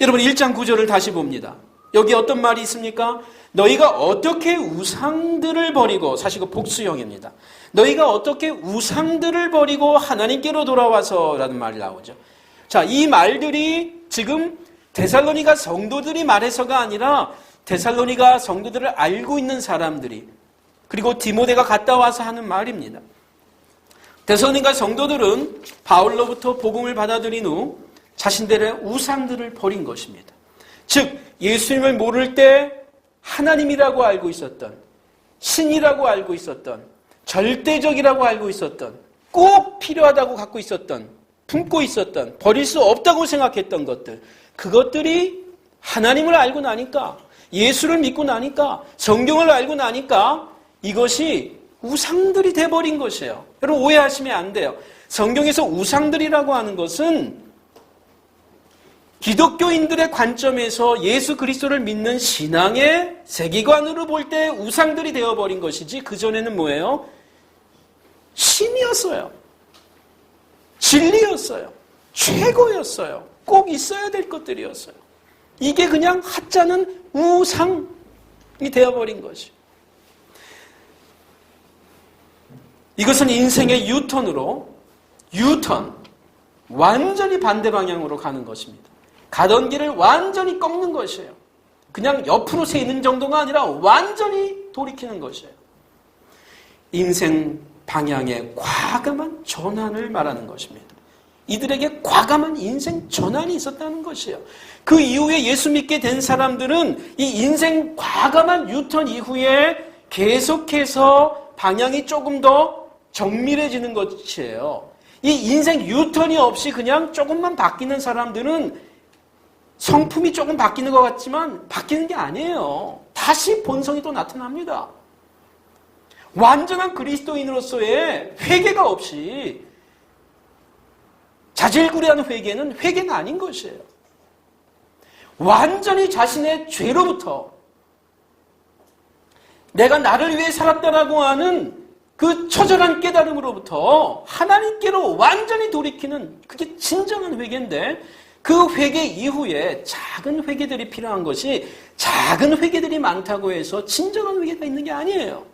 여러분 1장 9절을 다시 봅니다. 여기 어떤 말이 있습니까? 너희가 어떻게 우상들을 버리고, 사실 그 복수형입니다. 너희가 어떻게 우상들을 버리고 하나님께로 돌아와서 라는 말이 나오죠. 자, 이 말들이 지금 데살로니가 성도들이 말해서가 아니라 데살로니가 성도들을 알고 있는 사람들이, 그리고 디모데가 갔다 와서 하는 말입니다. 데살로니가 성도들은 바울로부터 복음을 받아들인 후 자신들의 우상들을 버린 것입니다. 즉 예수님을 모를 때 하나님이라고 알고 있었던, 신이라고 알고 있었던, 절대적이라고 알고 있었던, 꼭 필요하다고 갖고 있었던, 품고 있었던, 버릴 수 없다고 생각했던 것들, 그것들이 하나님을 알고 나니까, 예수를 믿고 나니까, 성경을 알고 나니까 이것이 우상들이 돼버린 것이에요. 여러분 오해하시면 안 돼요. 성경에서 우상들이라고 하는 것은 기독교인들의 관점에서 예수 그리스도를 믿는 신앙의 세계관으로 볼 때 우상들이 되어버린 것이지, 그전에는 뭐예요? 신이었어요. 진리였어요. 최고였어요. 꼭 있어야 될 것들이었어요. 이게 그냥 하찮은 우상이 되어버린 것이죠. 이것은 인생의 유턴, 완전히 반대 방향으로 가는 것입니다. 가던 길을 완전히 꺾는 것이에요. 그냥 옆으로 새는 정도가 아니라 완전히 돌이키는 것이에요. 인생 방향의 과감한 전환을 말하는 것입니다. 이들에게 과감한 인생 전환이 있었다는 것이에요. 그 이후에 예수 믿게 된 사람들은 이 인생 과감한 유턴 이후에 계속해서 방향이 조금 더 정밀해지는 것이에요. 이 인생 유턴이 없이 그냥 조금만 바뀌는 사람들은 성품이 조금 바뀌는 것 같지만 바뀌는 게 아니에요. 다시 본성이 또 나타납니다. 완전한 그리스도인으로서의 회개가 없이 자질구레한 회개는 회개가 아닌 것이에요. 완전히 자신의 죄로부터, 내가 나를 위해 살았다라고 하는 그 처절한 깨달음으로부터 하나님께로 완전히 돌이키는, 그게 진정한 회개인데, 그 회개 이후에 작은 회개들이 필요한 것이, 작은 회개들이 많다고 해서 진정한 회개가 있는 게 아니에요.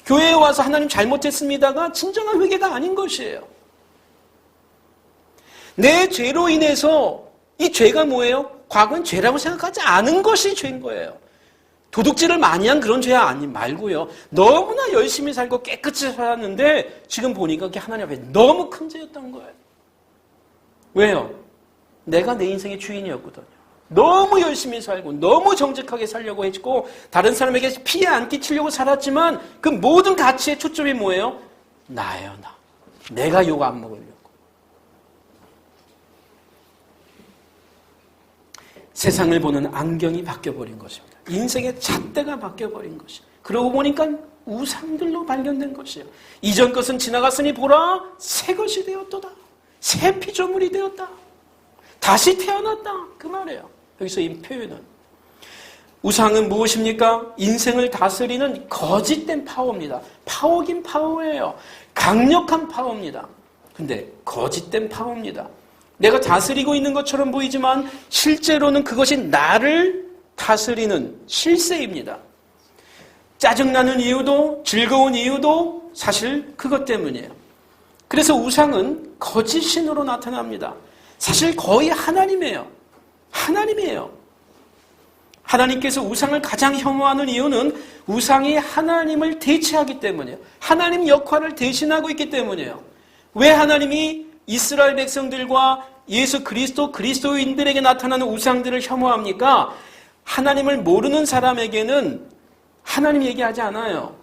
교회에 와서 하나님 잘못했습니다가 진정한 회개가 아닌 것이에요. 내 죄로 인해서, 이 죄가 뭐예요? 과거엔 죄라고 생각하지 않은 것이 죄인 거예요. 도둑질을 많이 한 그런 죄 아니 말고요. 너무나 열심히 살고 깨끗이 살았는데 지금 보니까 그게 하나님 앞에 너무 큰 죄였던 거예요. 왜요? 내가 내 인생의 주인이었거든요. 너무 열심히 살고 너무 정직하게 살려고 했고 다른 사람에게 피해 안 끼치려고 살았지만 그 모든 가치의 초점이 뭐예요? 나예요, 나. 내가 욕 안 먹으려고. 세상을 보는 안경이 바뀌어버린 것입니다. 인생의 잣대가 바뀌어버린 것이. 그러고 보니까 우상들로 발견된 것이에요. 이전 것은 지나갔으니 보라, 새 것이 되었도다. 새 피조물이 되었다. 다시 태어났다. 그 말이에요. 여기서 이 표현은. 우상은 무엇입니까? 인생을 다스리는 거짓된 파워입니다. 파워긴 파워예요. 강력한 파워입니다. 근데 거짓된 파워입니다. 내가 다스리고 있는 것처럼 보이지만 실제로는 그것이 나를 다스리는 실세입니다. 짜증나는 이유도 즐거운 이유도 사실 그것 때문이에요. 그래서 우상은 거짓신으로 나타납니다. 사실 거의 하나님이에요. 하나님이에요. 하나님께서 우상을 가장 혐오하는 이유는 우상이 하나님을 대체하기 때문이에요. 하나님 역할을 대신하고 있기 때문이에요. 왜 하나님이 이스라엘 백성들과 예수 그리스도, 그리스도인들에게 나타나는 우상들을 혐오합니까? 하나님을 모르는 사람에게는 하나님 얘기하지 않아요.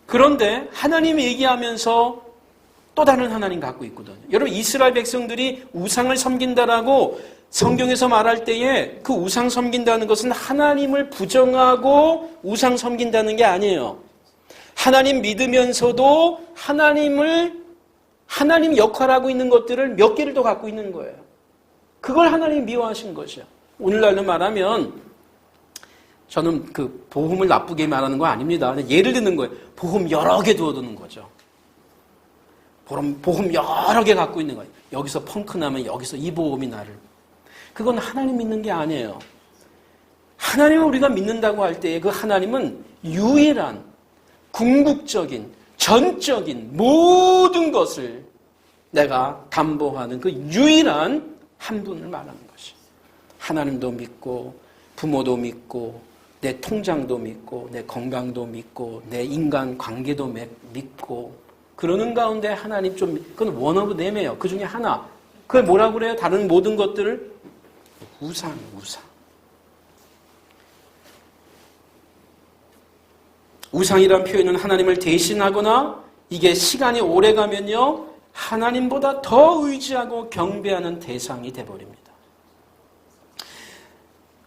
그런데 하나님 얘기하면서 또 다른 하나님 갖고 있거든요. 여러분 이스라엘 백성들이 우상을 섬긴다라고 성경에서 말할 때에 그 우상 섬긴다는 것은 하나님을 부정하고 우상 섬긴다는 게 아니에요. 하나님 믿으면서도 하나님 역할하고 있는 것들을 몇 개를 더 갖고 있는 거예요. 그걸 하나님이 미워하신 것이에요. 오늘날로 말하면 저는 그 보험을 나쁘게 말하는 거 아닙니다. 예를 드는 거예요. 보험 여러 개 두어두는 거죠. 보험 여러 개 갖고 있는 거예요. 여기서 펑크 나면 여기서 이 보험이 나를. 그건 하나님 믿는 게 아니에요. 하나님을 우리가 믿는다고 할 때에 그 하나님은 유일한, 궁극적인, 전적인 모든 것을 내가 담보하는 그 유일한 한 분을 말하는 것이. 하나님도 믿고 부모도 믿고 내 통장도 믿고 내 건강도 믿고 내 인간 관계도 믿고 그러는 가운데 하나님 좀 그건 원 오브 넴이에요. 그 중에 하나. 그걸 뭐라고 그래요? 다른 모든 것들을 우상. 우상이란 표현은 하나님을 대신하거나 이게 시간이 오래 가면요 하나님보다 더 의지하고 경배하는 대상이 돼버립니다.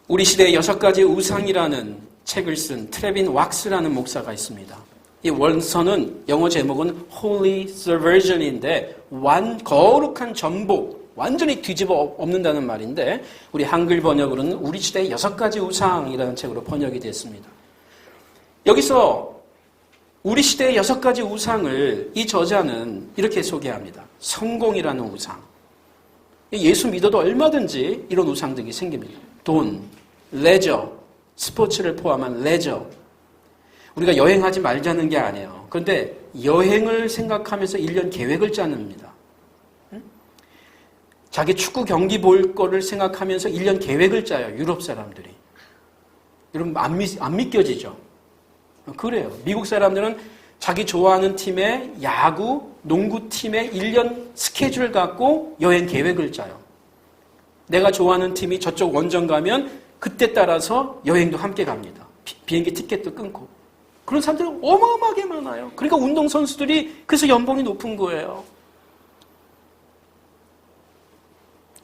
우리 시대의 6가지 우상이라는 책을 쓴 트레빈 왁스라는 목사가 있습니다. 이 원서는 영어 제목은 Holy Subversion인데 거룩한 전복, 완전히 뒤집어 엎는다는 말인데 우리 한글 번역으로는 우리 시대의 6가지 우상이라는 책으로 번역이 됐습니다. 여기서 우리 시대의 6가지 우상을 이 저자는 이렇게 소개합니다. 성공이라는 우상. 예수 믿어도 얼마든지 이런 우상들이 생깁니다. 돈, 레저, 스포츠를 포함한 레저. 우리가 여행하지 말자는 게 아니에요. 그런데 여행을 생각하면서 1년 계획을 짜냅니다. 자기 축구 경기 볼 거를 생각하면서 1년 계획을 짜요. 유럽 사람들이. 여러분 안 믿겨지죠? 그래요. 미국 사람들은 자기 좋아하는 팀의 야구, 농구팀의 1년 스케줄 갖고 여행 계획을 짜요. 내가 좋아하는 팀이 저쪽 원정 가면 그때 따라서 여행도 함께 갑니다. 비행기 티켓도 끊고. 그런 사람들이 어마어마하게 많아요. 그러니까 운동선수들이 그래서 연봉이 높은 거예요.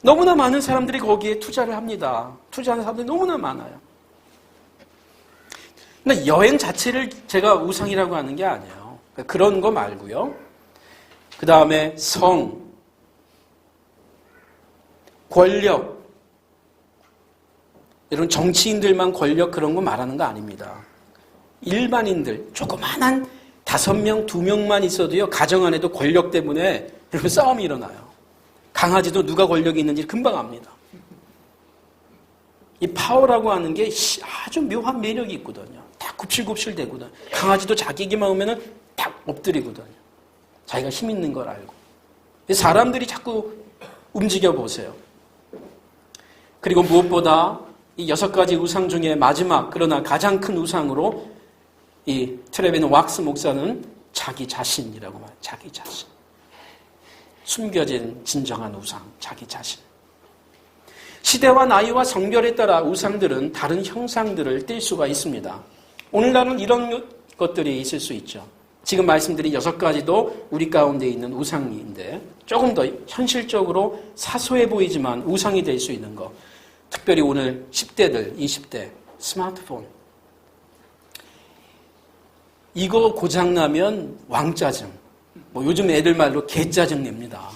너무나 많은 사람들이 거기에 투자를 합니다. 투자하는 사람들이 너무나 많아요. 근데 여행 자체를 제가 우상이라고 하는 게 아니에요. 그런 거 말고요. 그 다음에 성, 권력. 이런 정치인들만 권력 그런 거 말하는 거 아닙니다. 일반인들, 조그만한 5명, 2명만 있어도요, 가정 안에도 권력 때문에 여러분 싸움이 일어나요. 강아지도 누가 권력이 있는지 금방 압니다. 이 파워라고 하는 게 아주 묘한 매력이 있거든요. 딱 굽실굽실 대거든요. 강아지도 자기에게만 오면은 딱 엎드리거든요. 자기가 힘 있는 걸 알고. 사람들이 자꾸 움직여 보세요. 그리고 무엇보다 이 6가지 우상 중에 마지막 그러나 가장 큰 우상으로 이 트레빈 왁스 목사는 자기 자신이라고 말해요. 자기 자신. 숨겨진 진정한 우상, 자기 자신. 시대와 나이와 성별에 따라 우상들은 다른 형상들을 띌 수가 있습니다. 오늘날은 이런 것들이 있을 수 있죠. 지금 말씀드린 6가지도 우리 가운데 있는 우상인데 조금 더 현실적으로 사소해 보이지만 우상이 될 수 있는 것. 특별히 오늘 10대들, 20대 스마트폰. 이거 고장나면 왕짜증. 요즘 애들 말로 개짜증 냅니다.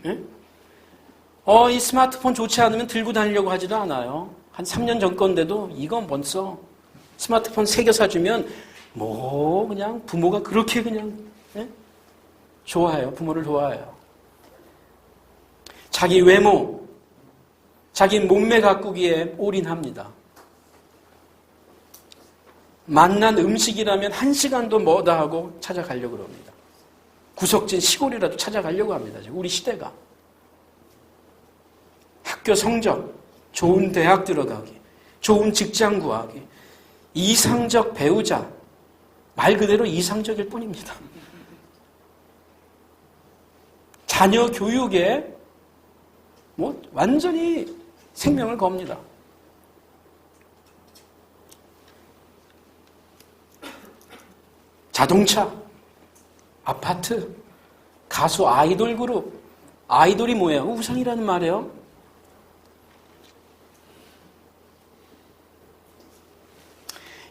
예? 이 스마트폰 좋지 않으면 들고 다니려고 하지도 않아요. 한 3년 전 건데도 이건 벌써 스마트폰 새겨 사주면 그냥 부모가 그렇게 그냥 좋아해요. 부모를 좋아해요. 자기 외모, 자기 몸매 가꾸기에 올인합니다. 맛난 음식이라면 1시간도 뭐다 하고 찾아가려고 합니다. 구석진 시골이라도 찾아가려고 합니다. 우리 시대가. 학교 성적, 좋은 대학 들어가기, 좋은 직장 구하기, 이상적 배우자, 말 그대로 이상적일 뿐입니다. 자녀 교육에 완전히 생명을 겁니다. 자동차, 아파트, 가수 아이돌 그룹. 아이돌이 뭐예요? 우상이라는 말이에요.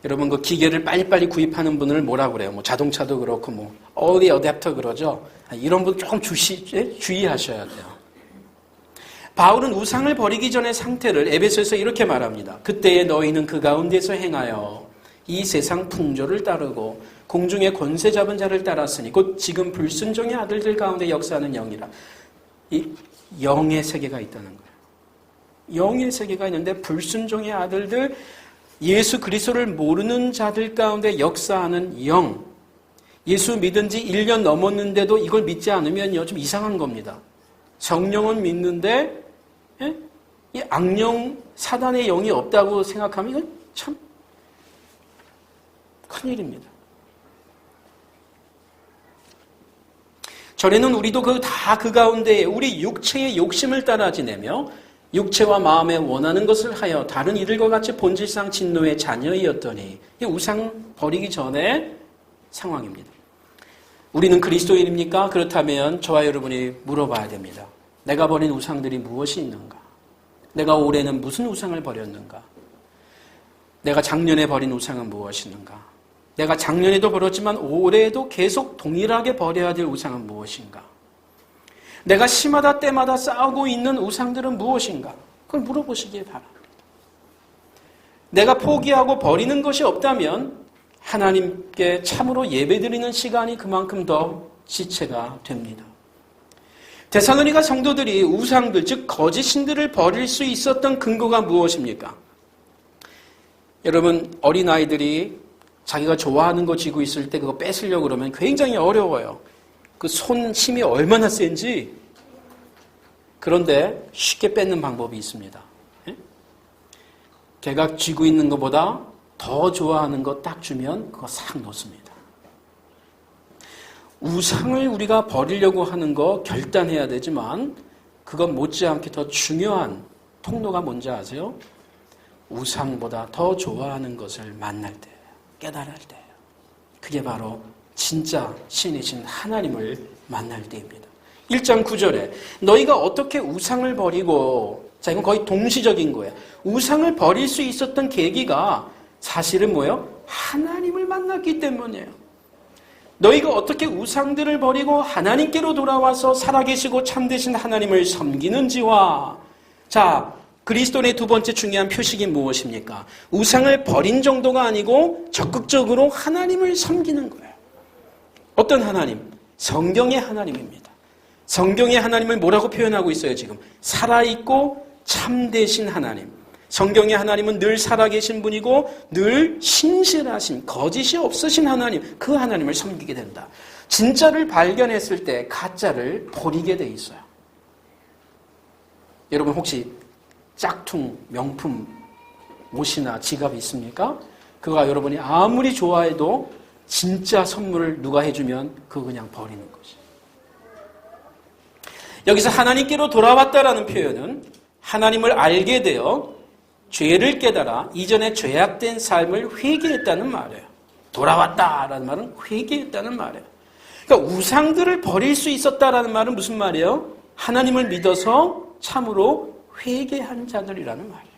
여러분 그 기계를 빨리빨리 구입하는 분을 뭐라고 그래요? 자동차도 그렇고 어디 어댑터 그러죠. 이런 분 조금 주의하셔야 돼요. 바울은 우상을 버리기 전의 상태를 에베소에서 이렇게 말합니다. 그때에 너희는 그 가운데서 행하여 이 세상 풍조를 따르고 공중의 권세 잡은 자를 따랐으니 곧 지금 불순종의 아들들 가운데 역사하는 영이라. 이 영의 세계가 있다는 거예요. 영의 세계가 있는데 불순종의 아들들, 예수 그리스도를 모르는 자들 가운데 역사하는 영. 예수 믿은 지 1년 넘었는데도 이걸 믿지 않으면요, 좀 이상한 겁니다. 성령은 믿는데, 예? 이 악령, 사단의 영이 없다고 생각하면 이건 참 큰일입니다. 전에는 우리도 그 가운데 우리 육체의 욕심을 따라 지내며 육체와 마음에 원하는 것을 하여 다른 이들과 같이 본질상 진노의 자녀이었더니 이 우상 버리기 전에 상황입니다. 우리는 그리스도인입니까? 그렇다면 저와 여러분이 물어봐야 됩니다. 내가 버린 우상들이 무엇이 있는가? 내가 올해는 무슨 우상을 버렸는가? 내가 작년에 버린 우상은 무엇이는가? 내가 작년에도 버렸지만 올해에도 계속 동일하게 버려야 될 우상은 무엇인가? 내가 시마다 때마다 쌓고 있는 우상들은 무엇인가? 그걸 물어보시기 바랍니다. 내가 포기하고 버리는 것이 없다면 하나님께 참으로 예배드리는 시간이 그만큼 더 지체가 됩니다. 데살로니가 성도들이 우상들, 즉 거짓 신들을 버릴 수 있었던 근거가 무엇입니까? 여러분, 어린아이들이 자기가 좋아하는 거 쥐고 있을 때 그거 뺏으려고 그러면 굉장히 어려워요. 그 손 힘이 얼마나 센지. 그런데 쉽게 뺏는 방법이 있습니다. 걔가 쥐고 있는 것보다 더 좋아하는 거 딱 주면 그거 싹 놓습니다. 우상을 우리가 버리려고 하는 거 결단해야 되지만 그건 못지않게 더 중요한 통로가 뭔지 아세요? 우상보다 더 좋아하는 것을 만날 때, 깨달을 때, 그게 바로 진짜 신이신 하나님을 만날 때입니다. 1장 9절에 너희가 어떻게 우상을 버리고, 자, 이건 거의 동시적인 거예요. 우상을 버릴 수 있었던 계기가 사실은 뭐예요? 하나님을 만났기 때문이에요. 너희가 어떻게 우상들을 버리고 하나님께로 돌아와서 살아계시고 참되신 하나님을 섬기는지와, 자, 그리스도의 두 번째 중요한 표식이 무엇입니까? 우상을 버린 정도가 아니고 적극적으로 하나님을 섬기는 거예요. 어떤 하나님? 성경의 하나님입니다. 성경의 하나님을 뭐라고 표현하고 있어요, 지금? 살아있고 참되신 하나님. 성경의 하나님은 늘 살아계신 분이고 늘 신실하신, 거짓이 없으신 하나님, 그 하나님을 섬기게 된다. 진짜를 발견했을 때 가짜를 버리게 돼 있어요. 여러분 혹시 짝퉁 명품 옷이나 지갑이 있습니까? 그거 여러분이 아무리 좋아해도 진짜 선물을 누가 해주면 그거 그냥 버리는 거지. 여기서 하나님께로 돌아왔다라는 표현은 하나님을 알게 되어 죄를 깨달아 이전에 죄악된 삶을 회개했다는 말이에요. 돌아왔다라는 말은 회개했다는 말이에요. 그러니까 우상들을 버릴 수 있었다라는 말은 무슨 말이에요? 하나님을 믿어서 참으로 회개한 자들이라는 말이에요.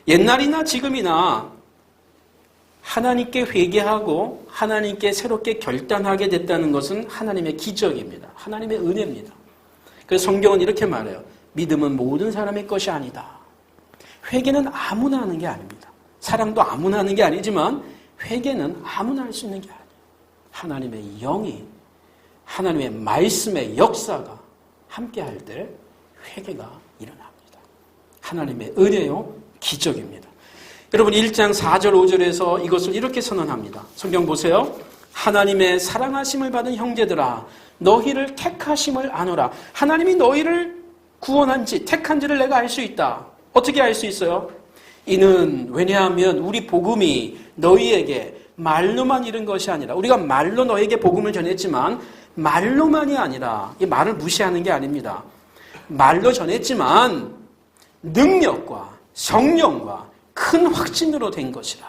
옛날이나 지금이나 하나님께 회개하고 하나님께 새롭게 결단하게 됐다는 것은 하나님의 기적입니다. 하나님의 은혜입니다. 그래서 성경은 이렇게 말해요. 믿음은 모든 사람의 것이 아니다. 회개는 아무나 하는 게 아닙니다. 사랑도 아무나 하는 게 아니지만 회개는 아무나 할 수 있는 게 아니에요. 하나님의 영이, 하나님의 말씀의 역사가 함께할 때 회개가 일어납니다. 하나님의 은혜요, 기적입니다. 여러분 1장 4절 5절에서 이것을 이렇게 선언합니다. 성경 보세요. 하나님의 사랑하심을 받은 형제들아, 너희를 택하심을 아노라. 하나님이 너희를 구원한지 택한지를 내가 알 수 있다. 어떻게 알 수 있어요? 이는 왜냐하면 우리 복음이 너희에게 말로만 이른 것이 아니라, 우리가 말로 너에게 복음을 전했지만 말로만이 아니라, 이 말을 무시하는 게 아닙니다. 말로 전했지만 능력과 성령과 큰 확신으로 된 것이라.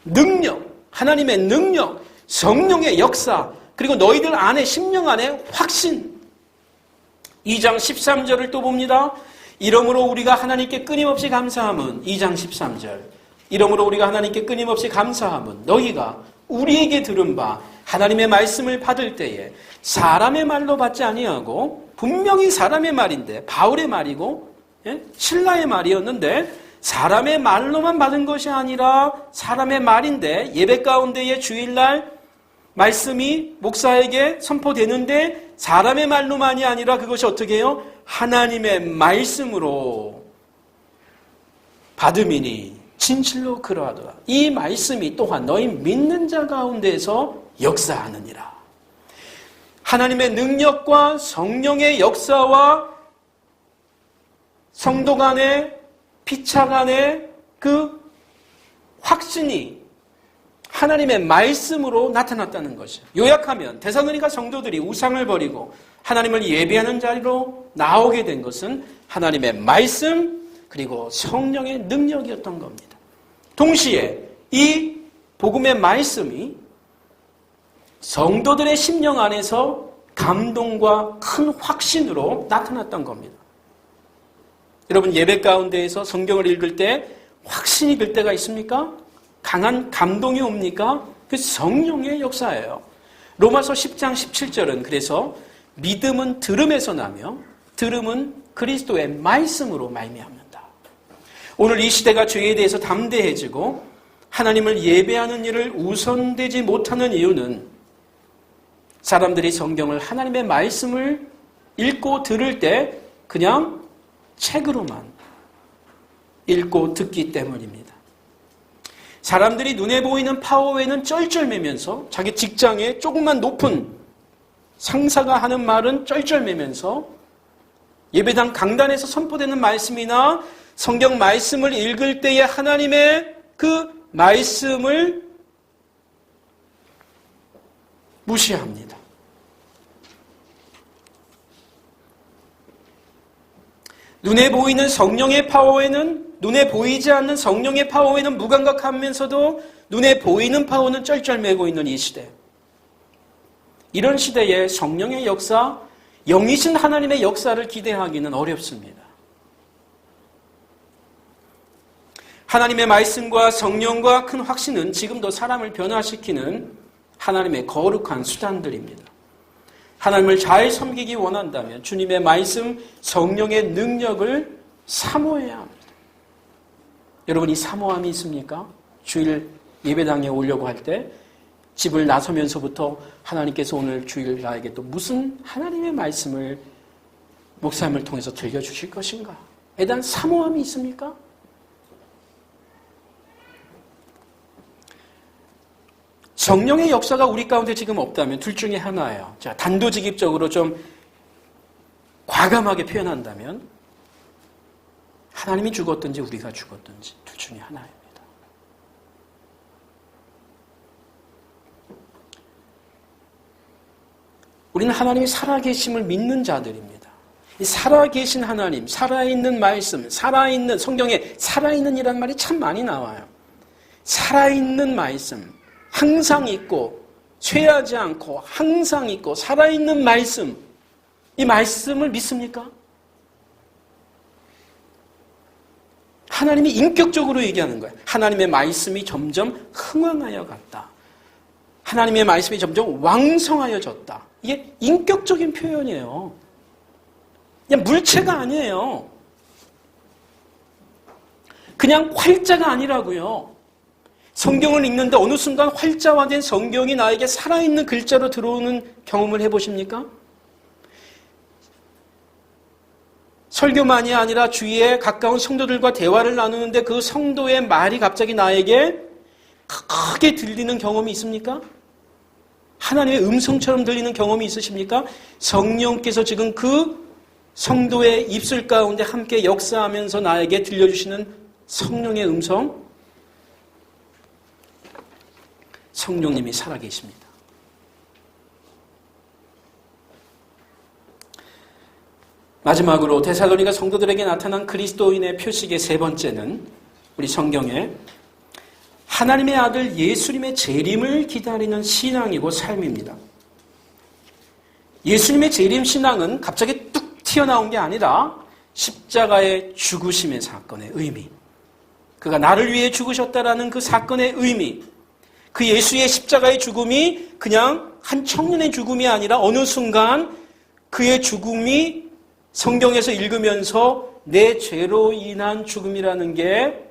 능력, 하나님의 능력, 성령의 역사, 그리고 너희들 안에, 심령 안에 확신. 2장 13절을 또 봅니다. 이러므로 우리가 하나님께 끊임없이 감사함은, 2장 13절, 이러므로 우리가 하나님께 끊임없이 감사함은 너희가 우리에게 들은 바 하나님의 말씀을 받을 때에 사람의 말로 받지 아니하고, 분명히 사람의 말인데, 바울의 말이고 신라의 말이었는데 사람의 말로만 받은 것이 아니라 사람의 말인데, 예배 가운데에 주일날 말씀이 목사에게 선포되는데 사람의 말로만이 아니라 그것이 어떻게 해요? 하나님의 말씀으로 받음이니 진실로 그러하더라. 이 말씀이 또한 너희 믿는 자 가운데서 역사하느니라. 하나님의 능력과 성령의 역사와 성도 간의 피차 간의 그 확신이 하나님의 말씀으로 나타났다는 것이에요. 요약하면 데살로니가 성도들이 우상을 버리고 하나님을 예배하는 자리로 나오게 된 것은 하나님의 말씀 그리고 성령의 능력이었던 겁니다. 동시에 이 복음의 말씀이 성도들의 심령 안에서 감동과 큰 확신으로 나타났던 겁니다. 여러분 예배 가운데에서 성경을 읽을 때 확신이 들 때가 있습니까? 강한 감동이 옵니까? 그 성령의 역사예요. 로마서 10장 17절은 그래서 믿음은 들음에서 나며 들음은 그리스도의 말씀으로 말미암는다. 오늘 이 시대가 죄에 대해서 담대해지고 하나님을 예배하는 일을 우선되지 못하는 이유는 사람들이 성경을 하나님의 말씀을 읽고 들을 때 그냥 책으로만 읽고 듣기 때문입니다. 사람들이 눈에 보이는 파워에는 쩔쩔매면서 자기 직장에 조금만 높은 상사가 하는 말은 쩔쩔매면서 예배당 강단에서 선포되는 말씀이나 성경 말씀을 읽을 때에 하나님의 그 말씀을 무시합니다. 눈에 보이는 성령의 파워에는 눈에 보이지 않는 성령의 파워에는 무감각하면서도 눈에 보이는 파워는 쩔쩔매고 있는 이 시대. 이런 시대에 성령의 역사, 영이신 하나님의 역사를 기대하기는 어렵습니다. 하나님의 말씀과 성령과 큰 확신은 지금도 사람을 변화시키는 하나님의 거룩한 수단들입니다. 하나님을 잘 섬기기 원한다면 주님의 말씀, 성령의 능력을 사모해야 합니다. 여러분 이 사모함이 있습니까? 주일 예배당에 오려고 할 때 집을 나서면서부터 하나님께서 오늘 주일 나에게 또 무슨 하나님의 말씀을 목사님을 통해서 들려주실 것인가? 에 대한 사모함이 있습니까? 성령의 역사가 우리 가운데 지금 없다면 둘 중에 하나예요. 자, 단도직입적으로 좀 과감하게 표현한다면 하나님이 죽었든지 우리가 죽었든지 둘 중에 하나입니다. 우리는 하나님이 살아계심을 믿는 자들입니다. 이 살아계신 하나님, 살아있는 말씀, 살아있는 성경에 살아있는 이라는 말이 참 많이 나와요. 살아있는 말씀, 항상 있고 쇠하지 않고 항상 있고 살아있는 말씀, 이 말씀을 믿습니까? 하나님이 인격적으로 얘기하는 거예요. 하나님의 말씀이 점점 흥황하여 갔다. 하나님의 말씀이 점점 왕성하여졌다. 이게 인격적인 표현이에요. 그냥 물체가 아니에요. 그냥 활자가 아니라고요. 성경을 읽는데 어느 순간 활자화된 성경이 나에게 살아있는 글자로 들어오는 경험을 해보십니까? 설교만이 아니라 주위에 가까운 성도들과 대화를 나누는데 그 성도의 말이 갑자기 나에게 크게 들리는 경험이 있습니까? 하나님의 음성처럼 들리는 경험이 있으십니까? 성령께서 지금 그 성도의 입술 가운데 함께 역사하면서 나에게 들려주시는 성령의 음성, 성령님이 살아계십니다. 마지막으로 데살로니가 성도들에게 나타난 그리스도인의 표식의 세 번째는 우리 성경에 하나님의 아들 예수님의 재림을 기다리는 신앙이고 삶입니다. 예수님의 재림 신앙은 갑자기 뚝 튀어나온 게 아니라 십자가의 죽으심의 사건의 의미, 그가 나를 위해 죽으셨다라는 그 사건의 의미, 그 예수의 십자가의 죽음이 그냥 한 청년의 죽음이 아니라 어느 순간 그의 죽음이 성경에서 읽으면서 내 죄로 인한 죽음이라는 게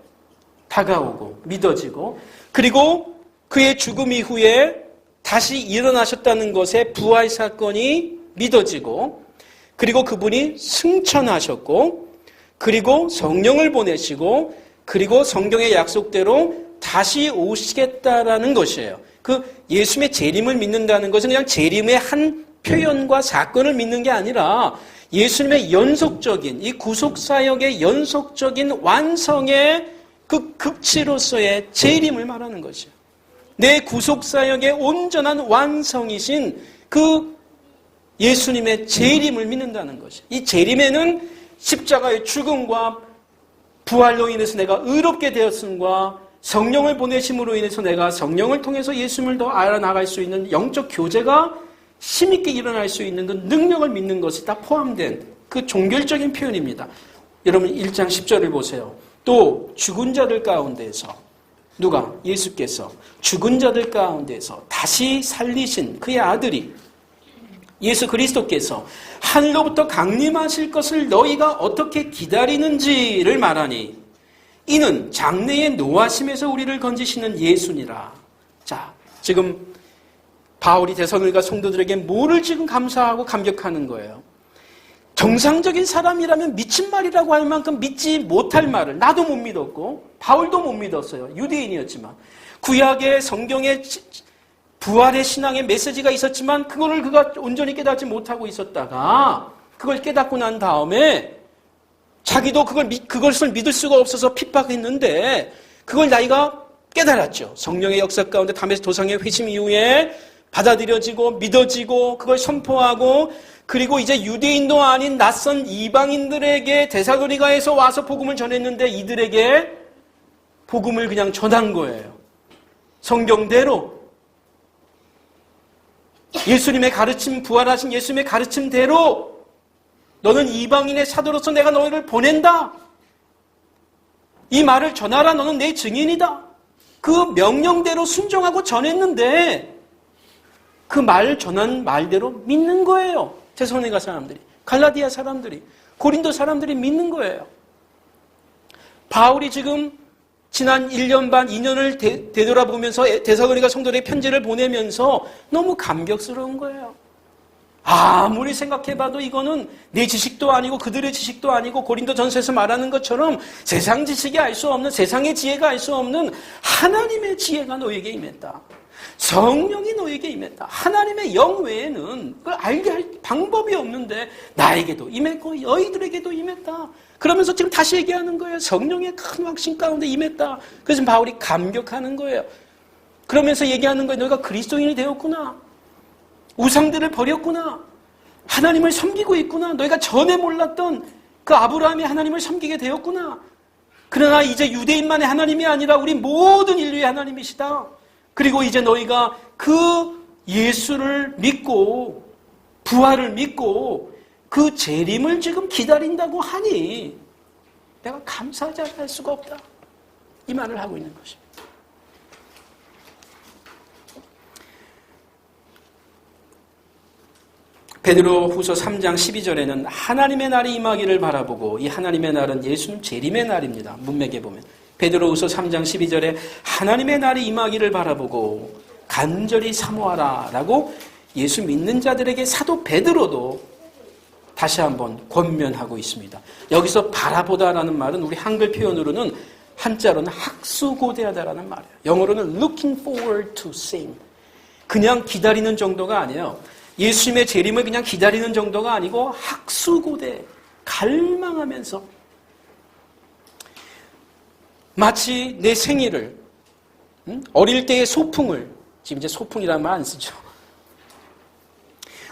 다가오고 믿어지고, 그리고 그의 죽음 이후에 다시 일어나셨다는 것에 부활 사건이 믿어지고, 그리고 그분이 승천하셨고, 그리고 성령을 보내시고, 그리고 성경의 약속대로 다시 오시겠다라는 것이에요. 그 예수님의 재림을 믿는다는 것은 그냥 재림의 한 표현과 사건을 믿는 게 아니라 예수님의 연속적인, 이 구속사역의 연속적인 완성의 그 극치로서의 재림을 말하는 것이에요. 내 구속사역의 온전한 완성이신 그 예수님의 재림을 믿는다는 것이에요. 이 재림에는 십자가의 죽음과 부활로 인해서 내가 의롭게 되었음과 성령을 보내심으로 인해서 내가 성령을 통해서 예수님을 더 알아나갈 수 있는 영적 교제가 힘있게 일어날 수 있는 그 능력을 믿는 것이 다 포함된 그 종결적인 표현입니다. 여러분 1장 10절을 보세요. 또 죽은 자들 가운데서 누가? 예수께서 죽은 자들 가운데서 다시 살리신 그의 아들이 예수 그리스도께서 하늘로부터 강림하실 것을 너희가 어떻게 기다리는지를 말하니 이는 장래의 노하심에서 우리를 건지시는 예수니라. 자, 지금 바울이 데살로니가 성도들에게 뭐를 지금 감사하고 감격하는 거예요? 정상적인 사람이라면 미친 말이라고 할 만큼 믿지 못할 말을 나도 못 믿었고 바울도 못 믿었어요. 유대인이었지만 구약의 성경의 부활의 신앙의 메시지가 있었지만 그거를 그가 온전히 깨닫지 못하고 있었다가 그걸 깨닫고 난 다음에 자기도 그것을 믿을 수가 없어서 핍박했는데 그걸 나이가 깨달았죠. 성령의 역사 가운데 다메섹 도상의 회심 이후에 받아들여지고 믿어지고 그걸 선포하고 그리고 이제 유대인도 아닌 낯선 이방인들에게 데살로니가에서 와서 복음을 전했는데 이들에게 복음을 그냥 전한 거예요. 성경대로 예수님의 가르침, 부활하신 예수님의 가르침대로 너는 이방인의 사도로서 내가 너희를 보낸다. 이 말을 전하라. 너는 내 증인이다. 그 명령대로 순종하고 전했는데 그 말 전한 말대로 믿는 거예요. 데살로니가 사람들이, 갈라디아 사람들이, 고린도 사람들이 믿는 거예요. 바울이 지금 지난 1년 반, 2년을 되돌아보면서 데살로니가 성도들에게 편지를 보내면서 너무 감격스러운 거예요. 아무리 생각해봐도 이거는 내 지식도 아니고 그들의 지식도 아니고 고린도 전서에서 말하는 것처럼 세상 지식이 알 수 없는, 세상의 지혜가 알 수 없는 하나님의 지혜가 너에게 임했다. 성령이 너에게 임했다. 하나님의 영 외에는 그걸 알게 할 방법이 없는데 나에게도 임했고 너희들에게도 임했다. 그러면서 지금 다시 얘기하는 거예요. 성령의 큰 확신 가운데 임했다. 그래서 바울이 감격하는 거예요. 그러면서 얘기하는 거예요. 너희가 그리스도인이 되었구나. 우상들을 버렸구나. 하나님을 섬기고 있구나. 너희가 전에 몰랐던 그 아브라함이 하나님을 섬기게 되었구나. 그러나 이제 유대인만의 하나님이 아니라 우리 모든 인류의 하나님이시다. 그리고 이제 너희가 그 예수를 믿고 부활을 믿고 그 재림을 지금 기다린다고 하니 내가 감사하지 않을 수가 없다. 이 말을 하고 있는 것입니다. 베드로후서 3장 12절에는 하나님의 날이 임하기를 바라보고 이 하나님의 날은 예수님 재림의 날입니다. 문맥에 보면 베드로후서 3장 12절에 하나님의 날이 임하기를 바라보고 간절히 사모하라 라고 예수 믿는 자들에게 사도 베드로도 다시 한번 권면하고 있습니다. 여기서 바라보다라는 말은 우리 한글 표현으로는 한자로는 학수고대하다라는 말이에요. 영어로는 looking forward to seeing. 그냥 기다리는 정도가 아니에요. 예수님의 재림을 그냥 기다리는 정도가 아니고 학수고대, 갈망하면서 마치 내 생일을 어릴 때의 소풍을 지금 이제 소풍이라는 말 안 쓰죠.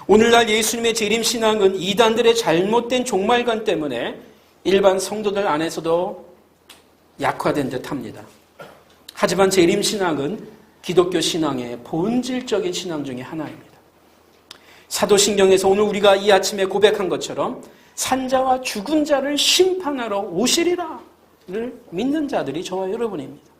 오늘날 예수님의 재림 신앙은 이단들의 잘못된 종말관 때문에 일반 성도들 안에서도 약화된 듯합니다. 하지만 재림 신앙은 기독교 신앙의 본질적인 신앙 중에 하나입니다. 사도신경에서 오늘 우리가 이 아침에 고백한 것처럼 산자와 죽은 자를 심판하러 오시리라 를 믿는 자들이 저와 여러분입니다.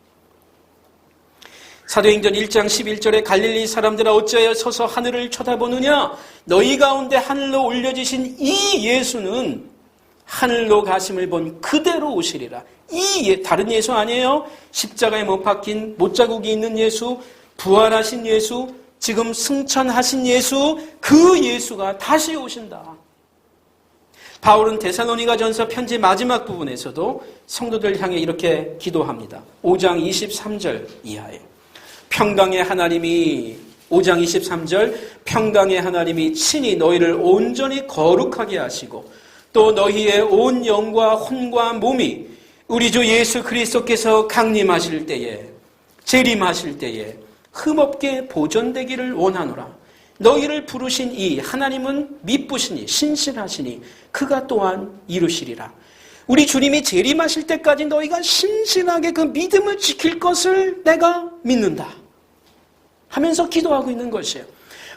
사도행전 1장 11절에 갈릴리 사람들아 어찌하여 서서 하늘을 쳐다보느냐 너희 가운데 하늘로 올려지신 이 예수는 하늘로 가심을 본 그대로 오시리라. 다른 예수 아니에요. 십자가에 못 박힌 못자국이 있는 예수, 부활하신 예수, 지금 승천하신 예수, 그 예수가 다시 오신다. 바울은 데살로니가전서 편지 마지막 부분에서도 성도들 향해 이렇게 기도합니다. 5장 23절 이하에. 평강의 하나님이 5장 23절 평강의 하나님이 친히 너희를 온전히 거룩하게 하시고 또 너희의 온 영과 혼과 몸이 우리 주 예수 그리스도께서 강림하실 때에 재림하실 때에 흠없게 보존되기를 원하노라. 너희를 부르신 이 하나님은 미쁘시니 신실하시니 그가 또한 이루시리라. 우리 주님이 재림하실 때까지 너희가 신실하게 그 믿음을 지킬 것을 내가 믿는다 하면서 기도하고 있는 것이에요.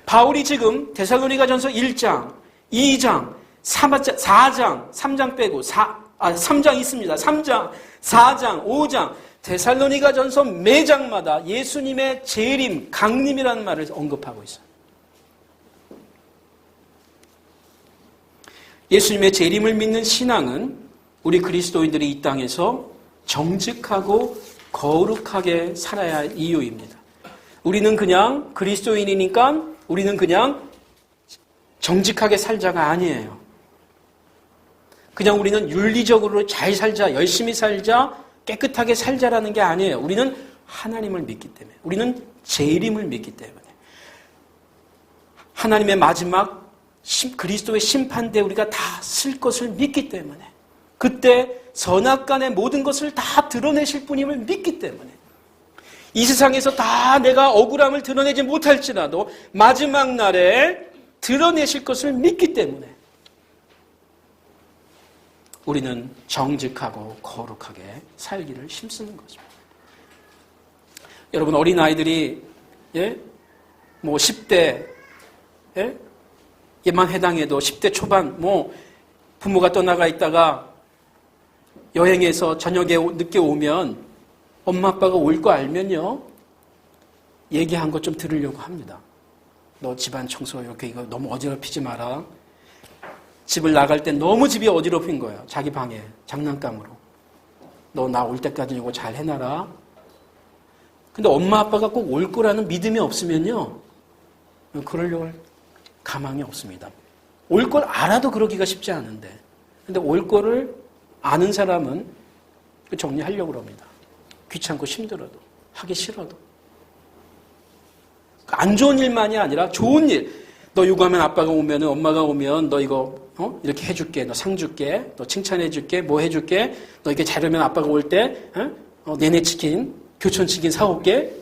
바울이 지금 데살로니가전서 1장, 2장, 4장, 3장 빼고 3장 있습니다. 3장, 4장, 5장 데살로니가전서 매장마다 예수님의 재림, 강림이라는 말을 언급하고 있어요. 예수님의 재림을 믿는 신앙은 우리 그리스도인들이 이 땅에서 정직하고 거룩하게 살아야 할 이유입니다. 우리는 그냥 그리스도인이니까 우리는 그냥 정직하게 살자가 아니에요. 그냥 우리는 윤리적으로 잘 살자, 열심히 살자, 깨끗하게 살자라는 게 아니에요. 우리는 하나님을 믿기 때문에, 우리는 재림을 믿기 때문에, 하나님의 마지막 그리스도의 심판대에 우리가 다 쓸 것을 믿기 때문에, 그때 선악간의 모든 것을 다 드러내실 분임을 믿기 때문에, 이 세상에서 다 내가 억울함을 드러내지 못할지라도 마지막 날에 드러내실 것을 믿기 때문에 우리는 정직하고 거룩하게 살기를 힘쓰는 것입니다. 여러분, 어린아이들이 10대 예만 해당해도 10대 초반 부모가 떠나가 있다가 여행해서 저녁에 늦게 오면 엄마 아빠가 올 거 알면요 얘기한 거 좀 들으려고 합니다. 너 집안 청소 이렇게 이거 너무 어지럽히지 마라. 집을 나갈 때 너무 집이 어지럽힌 거예요. 자기 방에 장난감으로. 너 나 올 때까지 이거 잘 해놔라. 근데 엄마 아빠가 꼭 올 거라는 믿음이 없으면요 그러려고 할 가망이 없습니다. 올 걸 알아도 그러기가 쉽지 않은데, 근데 올 거를 아는 사람은 정리하려고 합니다. 귀찮고 힘들어도, 하기 싫어도. 안 좋은 일만이 아니라 좋은 일. 너 요구하면 아빠가 오면, 엄마가 오면 너 이거 이렇게 해줄게, 너 상 줄게, 너 칭찬해줄게, 뭐 해줄게, 너 이렇게 잘하면 아빠가 올 때 내내 치킨, 교촌 치킨 사올게.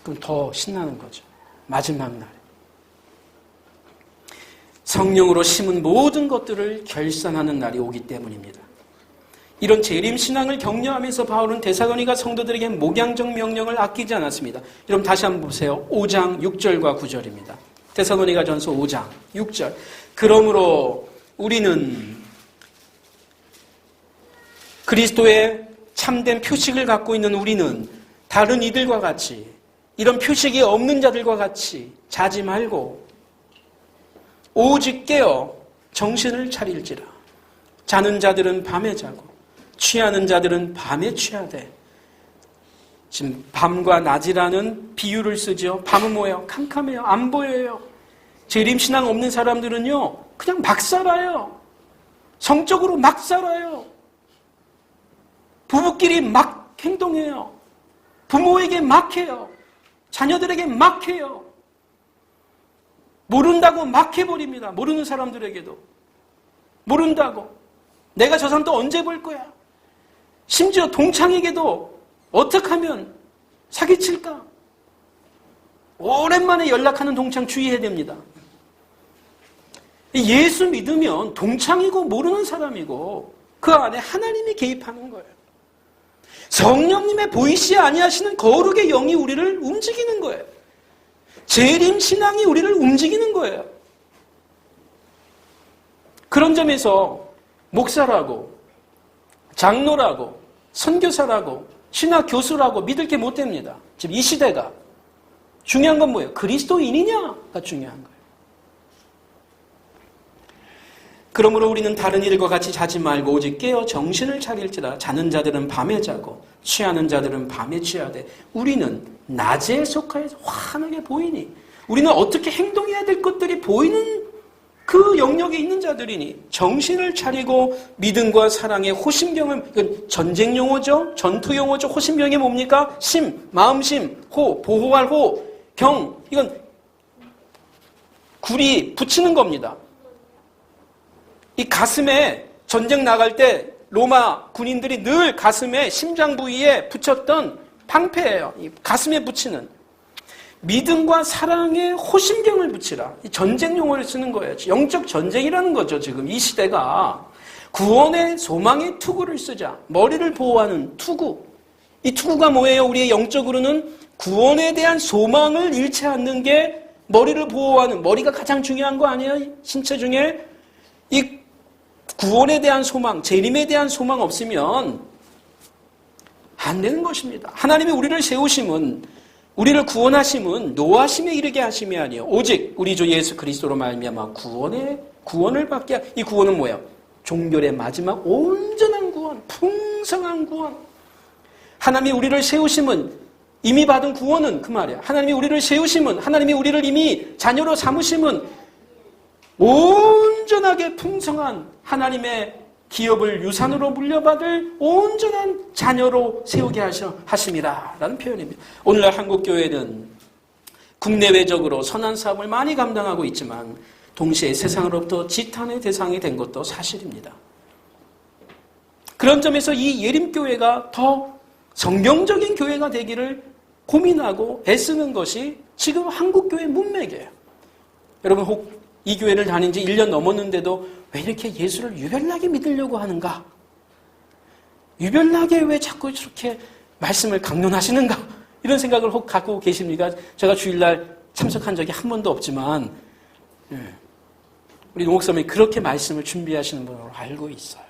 그럼 더 신나는 거죠. 마지막 날. 성령으로 심은 모든 것들을 결산하는 날이 오기 때문입니다. 이런 재림신앙을 격려하면서 바울은 데살로니가 성도들에게 목양적 명령을 아끼지 않았습니다. 여러분 다시 한번 보세요. 5장 6절과 9절입니다. 데살로니가전서 5장 6절. 그러므로 우리는 그리스도의 참된 표식을 갖고 있는 우리는 다른 이들과 같이 이런 표식이 없는 자들과 같이 자지 말고 오직 깨어 정신을 차릴지라. 자는 자들은 밤에 자고 취하는 자들은 밤에 취하되. 지금 밤과 낮이라는 비유를 쓰죠. 밤은 뭐예요? 캄캄해요. 안 보여요. 재림신앙 없는 사람들은요 그냥 막 살아요. 성적으로 막 살아요. 부부끼리 막 행동해요. 부모에게 막 해요. 자녀들에게 막 해요. 모른다고 막 해버립니다. 모르는 사람들에게도. 모른다고. 내가 저 사람 또 언제 볼 거야. 심지어 동창에게도 어떻게 하면 사기칠까. 오랜만에 연락하는 동창 주의해야 됩니다. 예수 믿으면 동창이고 모르는 사람이고 그 안에 하나님이 개입하는 거예요. 성령님의 보이시 아니하시는 거룩의 영이 우리를 움직이는 거예요. 재림신앙이 우리를 움직이는 거예요. 그런 점에서 목사라고 장로라고 선교사라고 신학 교수라고 믿을 게 못 됩니다. 지금 이 시대가. 중요한 건 뭐예요? 그리스도인이냐가 중요한 거예요. 그러므로 우리는 다른 일과 같이 자지 말고 오직 깨어 정신을 차릴지라. 자는 자들은 밤에 자고 취하는 자들은 밤에 취하되 우리는 낮에 속하여 환하게 보이니. 우리는 어떻게 행동해야 될 것들이 보이는 그 영역에 있는 자들이니 정신을 차리고 믿음과 사랑의 호심경을, 이건 전쟁 용어죠. 전투 용어죠. 호심경이 뭡니까? 심, 마음심, 호, 보호할 호, 경, 이건 굴이 붙이는 겁니다. 이 가슴에 전쟁 나갈 때 로마 군인들이 늘 가슴에 심장 부위에 붙였던 방패예요. 이 가슴에 붙이는. 믿음과 사랑의 호심경을 붙이라. 이 전쟁 용어를 쓰는 거예요. 영적 전쟁이라는 거죠. 지금 이 시대가. 구원의 소망의 투구를 쓰자. 머리를 보호하는 투구. 이 투구가 뭐예요? 우리의 영적으로는 구원에 대한 소망을 잃지 않는 게 머리를 보호하는, 머리가 가장 중요한 거 아니에요? 신체 중에. 이 구원에 대한 소망, 재림에 대한 소망 없으면 안 되는 것입니다. 하나님이 우리를 세우심은, 우리를 구원하심은 노하심에 이르게 하심이 아니에요. 오직 우리 주 예수 그리스도로 말미암아 구원을 받게. 이 구원은 뭐예요? 종결의 마지막 온전한 구원, 풍성한 구원. 하나님이 우리를 세우심은, 이미 받은 구원은 그 말이에요. 하나님이 우리를 세우심은, 하나님이 우리를 이미 자녀로 삼으심은 온전하게 풍성한 하나님의 기업을 유산으로 물려받을 온전한 자녀로 세우게 하심이라 라는 표현입니다. 오늘날 한국교회는 국내외적으로 선한 사업을 많이 감당하고 있지만 동시에 세상으로부터 지탄의 대상이 된 것도 사실입니다. 그런 점에서 이 예림교회가 더 성경적인 교회가 되기를 고민하고 애쓰는 것이 지금 한국교회 문맥이에요. 여러분 혹 이 교회를 다닌 지 1년 넘었는데도 왜 이렇게 예수를 유별나게 믿으려고 하는가? 유별나게 왜 자꾸 저렇게 말씀을 강론하시는가? 이런 생각을 혹 갖고 계십니까? 제가 주일날 참석한 적이 한 번도 없지만 우리 노목사님이 그렇게 말씀을 준비하시는 분으로 알고 있어요.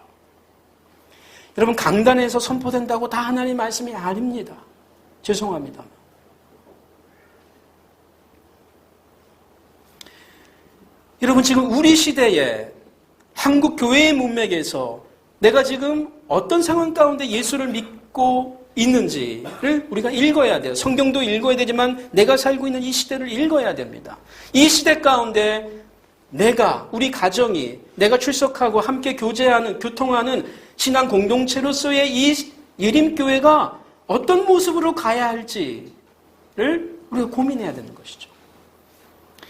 여러분 강단에서 선포된다고 다 하나님 말씀이 아닙니다. 죄송합니다. 여러분 지금 우리 시대에 한국 교회의 문맥에서 내가 지금 어떤 상황 가운데 예수를 믿고 있는지를 우리가 읽어야 돼요. 성경도 읽어야 되지만 내가 살고 있는 이 시대를 읽어야 됩니다. 이 시대 가운데 우리 가정이, 내가 출석하고 함께 교통하는 신앙 공동체로서의 이 예림교회가 어떤 모습으로 가야 할지를 우리가 고민해야 되는 것이죠.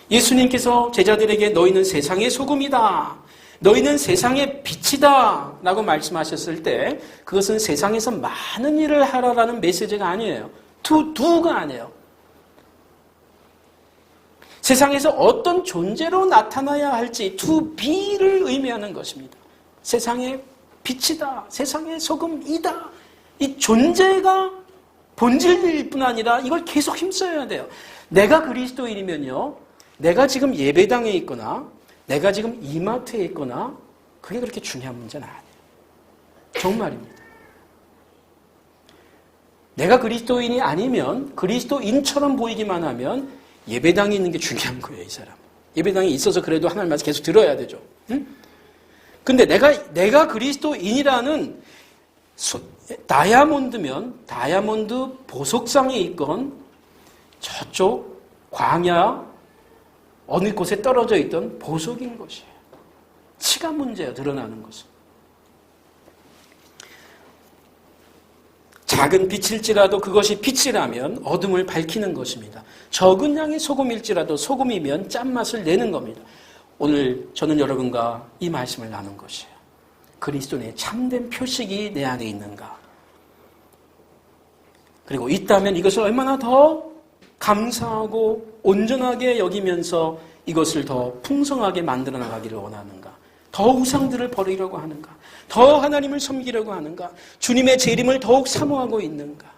예수님께서 제자들에게 너희는 세상의 소금이다. 너희는 세상의 빛이다. 라고 말씀하셨을 때 그것은 세상에서 많은 일을 하라라는 메시지가 아니에요. 두가 아니에요. 세상에서 어떤 존재로 나타나야 할지 to be를 의미하는 것입니다. 세상의 빛이다. 세상의 소금이다. 이 존재가 본질일 뿐 아니라 이걸 계속 힘써야 돼요. 내가 그리스도인이면요. 내가 지금 예배당에 있거나 내가 지금 이마트에 있거나 그게 그렇게 중요한 문제는 아니에요. 정말입니다. 내가 그리스도인이 아니면 그리스도인처럼 보이기만 하면 예배당에 있는 게 중요한 거예요. 이 사람. 예배당에 있어서 그래도 하나님 말씀 계속 들어야 되죠. 응? 근데 내가 그리스도인이라는 다이아몬드면 다이아몬드 보석상에 있건 저쪽 광야 어느 곳에 떨어져 있던 보석인 것이에요. 치가 문제예요. 드러나는 것은. 작은 빛일지라도 그것이 빛이라면 어둠을 밝히는 것입니다. 적은 양의 소금일지라도 소금이면 짠맛을 내는 겁니다. 오늘 저는 여러분과 이 말씀을 나눈 것이에요. 그리스도의 참된 표식이 내 안에 있는가? 그리고 있다면 이것을 얼마나 더 감사하고 온전하게 여기면서 이것을 더 풍성하게 만들어 나가기를 원하는가? 더 우상들을 버리려고 하는가? 더 하나님을 섬기려고 하는가? 주님의 재림을 더욱 사모하고 있는가?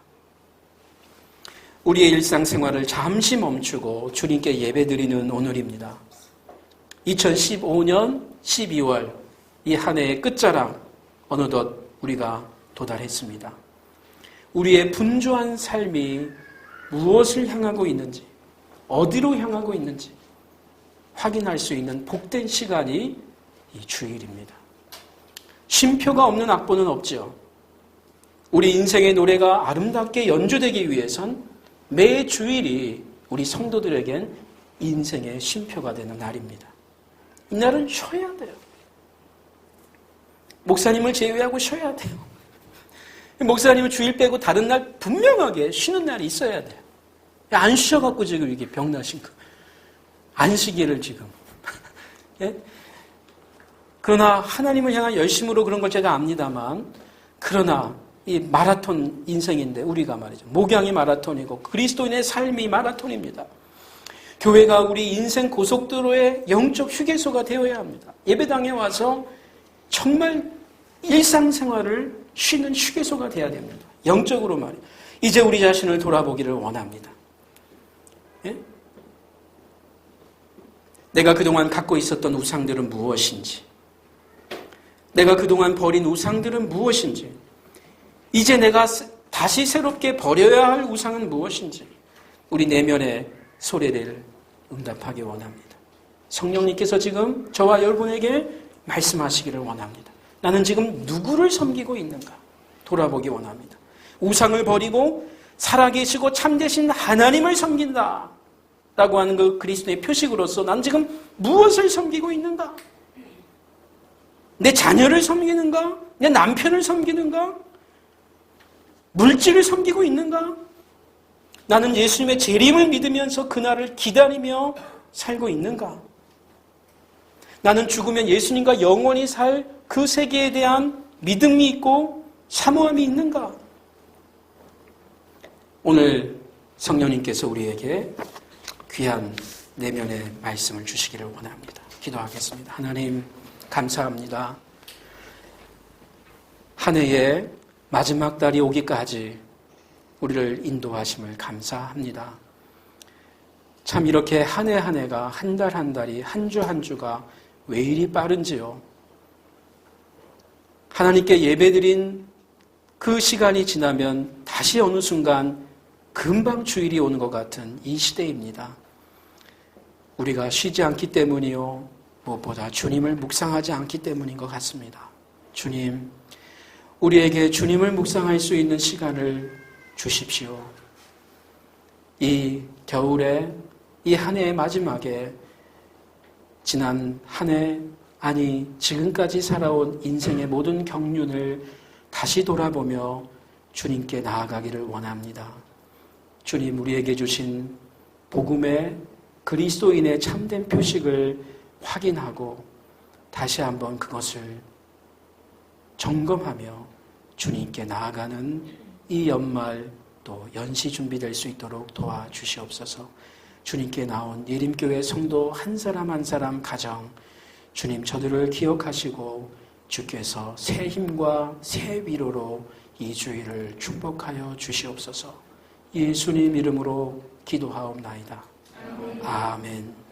우리의 일상생활을 잠시 멈추고 주님께 예배드리는 오늘입니다. 2015년 12월 이 한 해의 끝자락 어느덧 우리가 도달했습니다. 우리의 분주한 삶이 무엇을 향하고 있는지, 어디로 향하고 있는지 확인할 수 있는 복된 시간이 이 주일입니다. 쉼표가 없는 악보는 없죠. 우리 인생의 노래가 아름답게 연주되기 위해선 매 주일이 우리 성도들에겐 인생의 쉼표가 되는 날입니다. 이날은 쉬어야 돼요. 목사님을 제외하고 쉬어야 돼요. 목사님은 주일 빼고 다른 날 분명하게 쉬는 날이 있어야 돼요. 안 쉬어갖고 지금 이렇게 병나신 거. 안식일을 지금. 예? 그러나 하나님을 향한 열심으로 그런 걸 제가 압니다만, 그러나 이 마라톤 인생인데 우리가 말이죠. 목양이 마라톤이고 그리스도인의 삶이 마라톤입니다. 교회가 우리 인생 고속도로의 영적 휴게소가 되어야 합니다. 예배당에 와서 정말 일상생활을 쉬는 휴게소가 되어야 됩니다. 영적으로 말이에요. 이제 우리 자신을 돌아보기를 원합니다. 예? 내가 그동안 갖고 있었던 우상들은 무엇인지, 내가 그동안 버린 우상들은 무엇인지, 이제 내가 다시 새롭게 버려야 할 우상은 무엇인지 우리 내면의 소리를 응답하기 원합니다. 성령님께서 지금 저와 여러분에게 말씀하시기를 원합니다. 나는 지금 누구를 섬기고 있는가 돌아보기 원합니다. 우상을 버리고 살아계시고 참되신 하나님을 섬긴다 라고 하는 그 그리스도의 표식으로서 난 지금 무엇을 섬기고 있는가? 내 자녀를 섬기는가? 내 남편을 섬기는가? 물질을 섬기고 있는가? 나는 예수님의 재림을 믿으면서 그날을 기다리며 살고 있는가? 나는 죽으면 예수님과 영원히 살 그 세계에 대한 믿음이 있고 사모함이 있는가? 오늘 성령님께서 우리에게 귀한 내면의 말씀을 주시기를 원합니다. 기도하겠습니다. 하나님 감사합니다. 한 해의 마지막 달이 오기까지 우리를 인도하심을 감사합니다. 참 이렇게 한 해 한 해가 한 달 한 달이 한 주 한 주가 왜 이리 빠른지요. 하나님께 예배드린 그 시간이 지나면 다시 어느 순간 금방 주일이 오는 것 같은 이 시대입니다. 우리가 쉬지 않기 때문이요, 무엇보다 주님을 묵상하지 않기 때문인 것 같습니다. 주님, 우리에게 주님을 묵상할 수 있는 시간을 주십시오. 이 겨울에, 이 한 해의 마지막에 지난 한 해, 아니 지금까지 살아온 인생의 모든 경륜을 다시 돌아보며 주님께 나아가기를 원합니다. 주님, 우리에게 주신 복음의 그리스도인의 참된 표식을 확인하고 다시 한번 그것을 점검하며 주님께 나아가는 이 연말 또 연시 준비될 수 있도록 도와주시옵소서. 주님께 나온 예림교회 성도 한 사람 한 사람 가정, 주님 저들을 기억하시고 주께서 새 힘과 새 위로로 이 주일을 축복하여 주시옵소서. 예수님 이름으로 기도하옵나이다. 아멘.